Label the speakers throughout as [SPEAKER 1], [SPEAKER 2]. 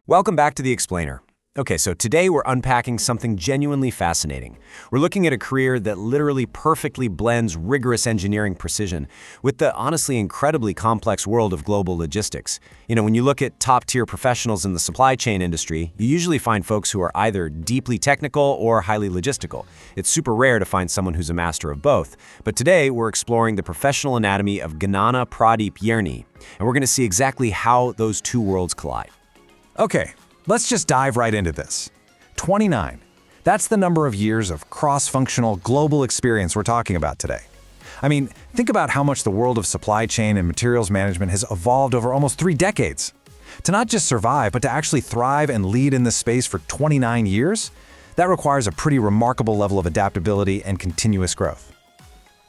[SPEAKER 1] Welcome back to The Explainer. Okay, so today we're unpacking something genuinely fascinating. We're looking at a career that literally perfectly blends rigorous engineering precision with the honestly incredibly complex world of global logistics. When you look at top-tier professionals in the supply chain industry, you usually find folks who are either deeply technical or highly logistical. It's super rare to find someone who's a master of both. But today we're exploring the professional anatomy of Ygnana Pradeep, and we're going to see exactly how those two worlds collide.
[SPEAKER 2] Okay, let's just dive right into this. 29. That's the number of years of cross-functional global experience we're talking about today. Think about how much the world of supply chain and materials management has evolved over almost 3 decades. To not just survive, but to actually thrive and lead in this space for 29 years, that requires a pretty remarkable level of adaptability and continuous growth.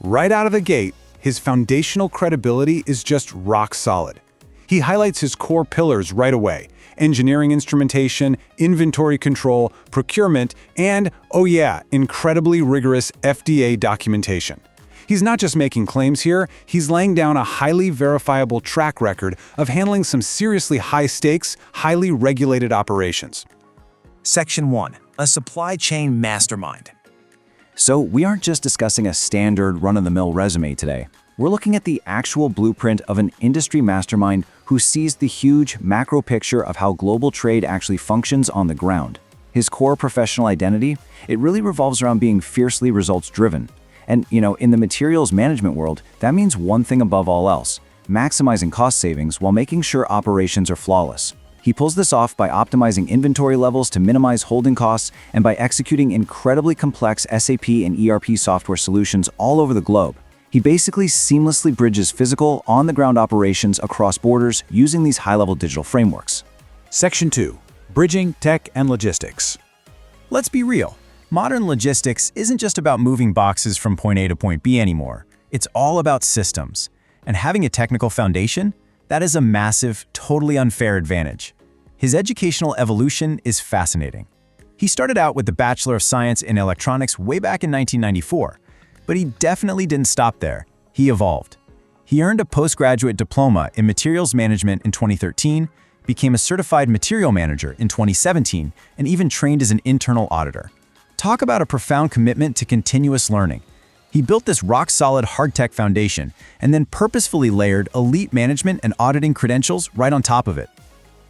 [SPEAKER 3] Right out of the gate, his foundational credibility is just rock solid. He highlights his core pillars right away: engineering instrumentation, inventory control, procurement, and, oh yeah, incredibly rigorous FDA documentation. He's not just making claims here, he's laying down a highly verifiable track record of handling some seriously high-stakes, highly regulated operations.
[SPEAKER 4] Section 1. A supply chain mastermind. So we aren't just discussing a standard run-of-the-mill resume today. We're looking at the actual blueprint of an industry mastermind who sees the huge macro picture of how global trade actually functions on the ground. His core professional identity, it really revolves around being fiercely results-driven. And, in the materials management world, that means one thing above all else: maximizing cost savings while making sure operations are flawless. He pulls this off by optimizing inventory levels to minimize holding costs and by executing incredibly complex SAP and ERP software solutions all over the globe. He basically seamlessly bridges physical, on-the-ground operations across borders using these high-level digital frameworks.
[SPEAKER 3] Section 2. Bridging tech and logistics.
[SPEAKER 5] Let's be real. Modern logistics isn't just about moving boxes from point A to point B anymore. It's all about systems. And having a technical foundation, that is a massive, totally unfair advantage. His educational evolution is fascinating. He started out with the Bachelor of Science in Electronics way back in 1994. But he definitely didn't stop there. He evolved. He earned a postgraduate diploma in materials management in 2013, became a certified material manager in 2017, and even trained as an internal auditor. Talk about a profound commitment to continuous learning. He built this rock-solid hard-tech foundation and then purposefully layered elite management and auditing credentials right on top of it.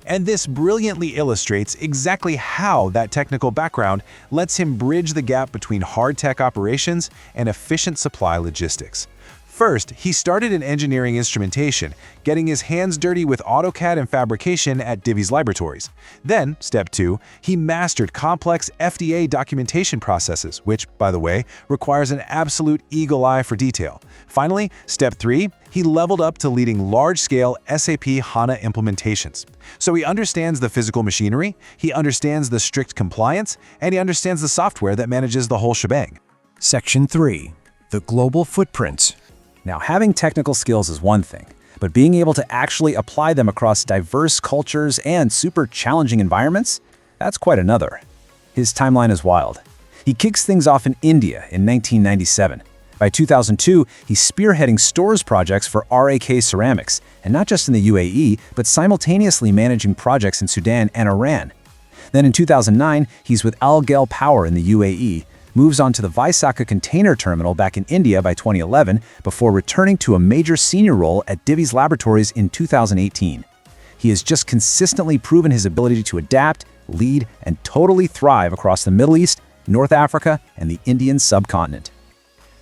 [SPEAKER 6] And this brilliantly illustrates exactly how that technical background lets him bridge the gap between hard-tech operations and efficient supply logistics. First, he started in engineering instrumentation, getting his hands dirty with AutoCAD and fabrication at Divi's Laboratories. Then, step 2, he mastered complex FDA documentation processes, which, by the way, requires an absolute eagle eye for detail. Finally, step 3, he leveled up to leading large-scale SAP HANA implementations. So he understands the physical machinery, he understands the strict compliance, and he understands the software that manages the whole shebang.
[SPEAKER 2] Section 3. The global footprint. Now, having technical skills is one thing, but being able to actually apply them across diverse cultures and super challenging environments, that's quite another. His timeline is wild. He kicks things off in India in 1997. By 2002, he's spearheading stores projects for RAK Ceramics, and not just in the UAE, but simultaneously managing projects in Sudan and Iran. Then in 2009, he's with Al Ghel Power in the UAE, moves on to the Vizag container terminal back in India by 2011 before returning to a major senior role at Divi's Laboratories in 2018. He has just consistently proven his ability to adapt, lead, and totally thrive across the Middle East, North Africa, and the Indian subcontinent.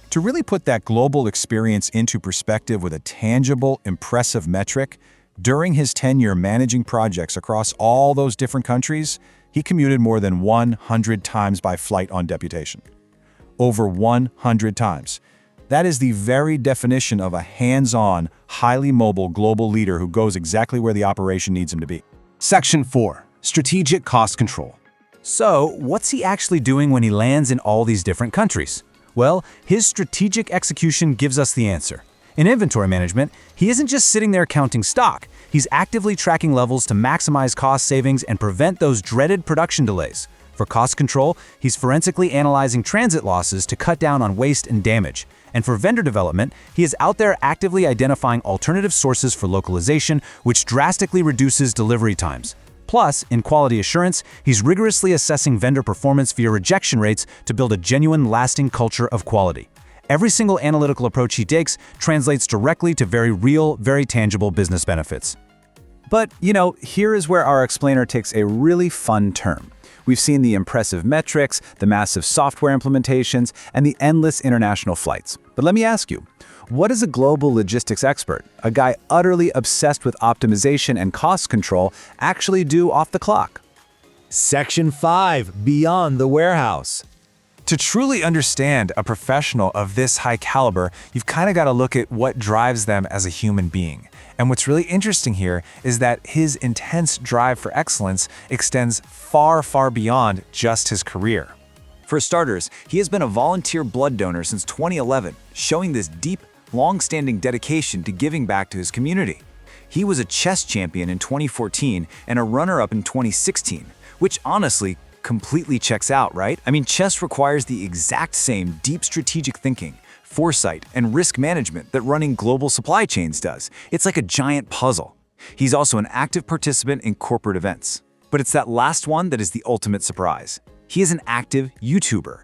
[SPEAKER 3] To really put that global experience into perspective with a tangible, impressive metric, during his tenure managing projects across all those different countries, he commuted more than 100 times by flight on deputation. Over 100 times. That is the very definition of a hands-on, highly mobile global leader who goes exactly where the operation needs him to be.
[SPEAKER 2] Section 4. Strategic cost control. So, what's he actually doing when he lands in all these different countries? Well, his strategic execution gives us the answer. In inventory management, he isn't just sitting there counting stock. He's actively tracking levels to maximize cost savings and prevent those dreaded production delays. For cost control, he's forensically analyzing transit losses to cut down on waste and damage. And for vendor development, he is out there actively identifying alternative sources for localization, which drastically reduces delivery times. Plus, in quality assurance, he's rigorously assessing vendor performance via rejection rates to build a genuine, lasting culture of quality. Every single analytical approach he takes translates directly to very real, very tangible business benefits.
[SPEAKER 5] But, here is where our explainer takes a really fun turn. We've seen the impressive metrics, the massive software implementations, and the endless international flights. But let me ask you, what does a global logistics expert, a guy utterly obsessed with optimization and cost control, actually do off the clock?
[SPEAKER 7] Section 5, Beyond the Warehouse.
[SPEAKER 6] To truly understand a professional of this high caliber, you've kind of got to look at what drives them as a human being. And what's really interesting here is that his intense drive for excellence extends far, far beyond just his career.
[SPEAKER 4] For starters, he has been a volunteer blood donor since 2011, showing this deep, long-standing dedication to giving back to his community. He was a chess champion in 2014 and a runner-up in 2016, which honestly completely checks out, right? I mean, chess requires the exact same deep strategic thinking, foresight, and risk management that running global supply chains does. It's like a giant puzzle. He's also an active participant in corporate events. But it's that last one that is the ultimate surprise. He is an active YouTuber.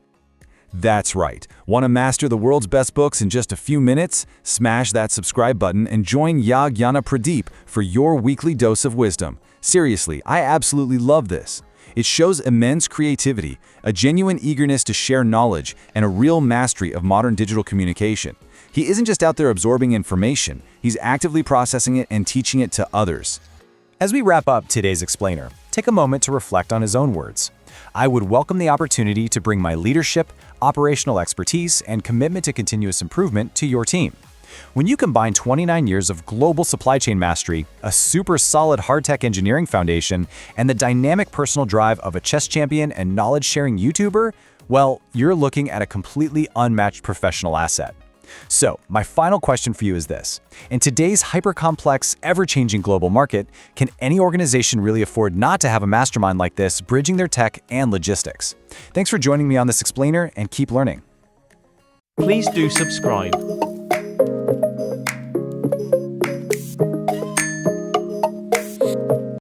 [SPEAKER 2] That's right. Want to master the world's best books in just a few minutes? Smash that subscribe button and join Ygnana Pradeep for your weekly dose of wisdom. Seriously, I absolutely love this. It shows immense creativity, a genuine eagerness to share knowledge, and a real mastery of modern digital communication. He isn't just out there absorbing information, he's actively processing it and teaching it to others.
[SPEAKER 5] As we wrap up today's explainer, take a moment to reflect on his own words. I would welcome the opportunity to bring my leadership, operational expertise, and commitment to continuous improvement to your team. When you combine 29 years of global supply chain mastery, a super solid hard-tech engineering foundation, and the dynamic personal drive of a chess champion and knowledge-sharing YouTuber, well, you're looking at a completely unmatched professional asset. So, my final question for you is this. In today's hyper-complex, ever-changing global market, can any organization really afford not to have a mastermind like this bridging their tech and logistics? Thanks for joining me on this explainer, and keep learning.
[SPEAKER 7] Please do subscribe.